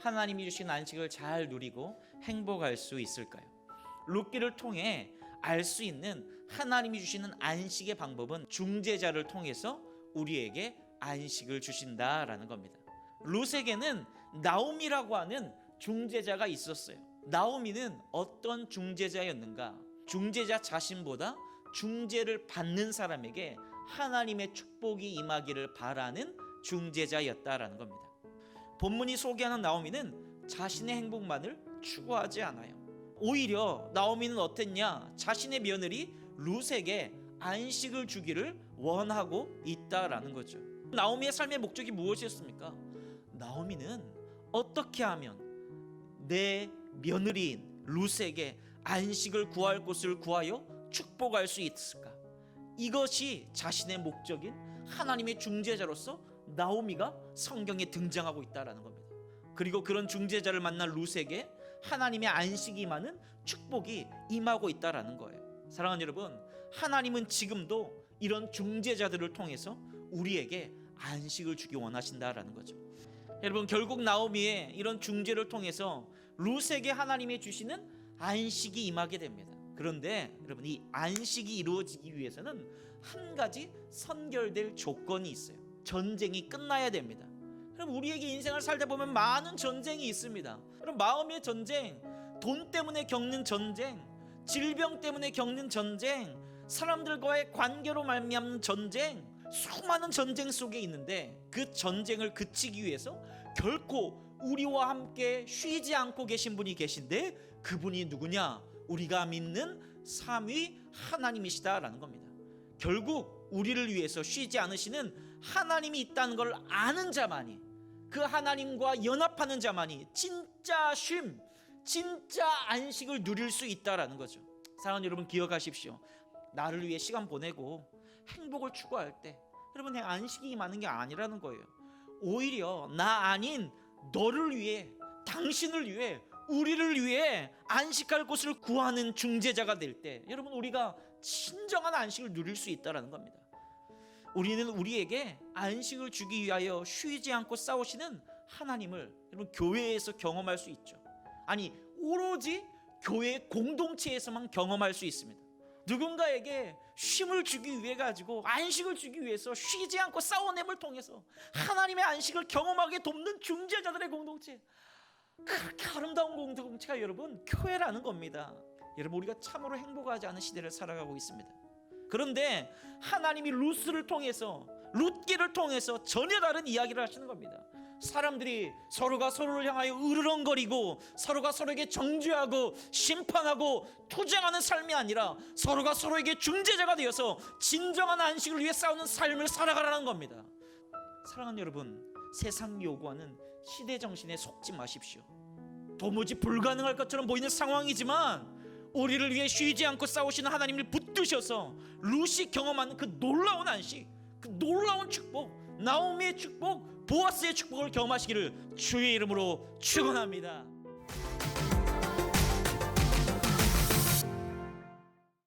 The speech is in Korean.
하나님이 주신 안식을 잘 누리고 행복할 수 있을까요? 룻기를 통해 알 수 있는 하나님이 주시는 안식의 방법은 중재자를 통해서 우리에게 안식을 주신다라는 겁니다. 룻에게는 나오미라고 하는 중재자가 있었어요. 나오미는 어떤 중재자였는가? 중재자 자신보다 중재를 받는 사람에게 하나님의 축복이 임하기를 바라는 중재자였다라는 겁니다. 본문이 소개하는 나오미는 자신의 행복만을 추구하지 않아요. 오히려 나오미는 어땠냐? 자신의 며느리 룻에게 안식을 주기를 원하고 있다라는 거죠. 나오미의 삶의 목적이 무엇이었습니까? 나오미는 어떻게 하면 내 며느리인 룻에게 안식을 구할 곳을 구하여 축복할 수 있을까? 이것이 자신의 목적인 하나님의 중재자로서 나오미가 성경에 등장하고 있다는 겁니다. 그리고 그런 중재자를 만난 룻에게 하나님의 안식이 임하는 축복이 임하고 있다는 거예요. 사랑하는 여러분, 하나님은 지금도 이런 중재자들을 통해서 우리에게 안식을 주기 원하신다라는 거죠. 여러분, 결국 나오미의 이런 중재를 통해서 룻에게 하나님이 주시는 안식이 임하게 됩니다. 그런데 여러분, 이 안식이 이루어지기 위해서는 한 가지 선결될 조건이 있어요. 전쟁이 끝나야 됩니다. 그럼 우리에게 인생을 살다 보면 많은 전쟁이 있습니다. 그럼 마음의 전쟁, 돈 때문에 겪는 전쟁, 질병 때문에 겪는 전쟁, 사람들과의 관계로 말미암는 전쟁, 수많은 전쟁 속에 있는데 그 전쟁을 그치기 위해서 결코 우리와 함께 쉬지 않고 계신 분이 계신데 그분이 누구냐? 우리가 믿는 삼위 하나님이시다라는 겁니다. 결국 우리를 위해서 쉬지 않으시는 하나님이 있다는 걸 아는 자만이, 그 하나님과 연합하는 자만이 진짜 쉼, 진짜 안식을 누릴 수 있다라는 거죠. 사랑하는 여러분, 기억하십시오. 나를 위해 시간 보내고 행복을 추구할 때 여러분, 내 안식이 임하는 게 아니라는 거예요. 오히려 나 아닌 너를 위해, 당신을 위해, 우리를 위해 안식할 곳을 구하는 중재자가 될 때 여러분, 우리가 진정한 안식을 누릴 수 있다는 겁니다. 우리는 우리에게 안식을 주기 위하여 쉬지 않고 싸우시는 하나님을 여러분, 교회에서 경험할 수 있죠. 아니, 오로지 교회 공동체에서만 경험할 수 있습니다. 누군가에게 쉼을 주기 위해 가지고 안식을 주기 위해서 쉬지 않고 싸워냄을 통해서 하나님의 안식을 경험하게 돕는 중재자들의 공동체, 그렇게 아름다운 공동체가 여러분 교회라는 겁니다. 여러분, 우리가 참으로 행복하지 않은 시대를 살아가고 있습니다. 그런데 하나님이 룻을 통해서, 룻기를 통해서 전혀 다른 이야기를 하시는 겁니다. 사람들이 서로가 서로를 향하여 으르렁거리고 서로가 서로에게 정죄하고 심판하고 투쟁하는 삶이 아니라 서로가 서로에게 중재자가 되어서 진정한 안식을 위해 싸우는 삶을 살아가라는 겁니다. 사랑하는 여러분, 세상이 요구하는 시대 정신에 속지 마십시오. 도무지 불가능할 것처럼 보이는 상황이지만 우리를 위해 쉬지 않고 싸우시는 하나님을 붙드셔서 룻이 경험하는 그 놀라운 안식, 그 놀라운 축복, 나오미의 축복, 보아스의 축복을 경험하시기를 주의 이름으로 축원합니다.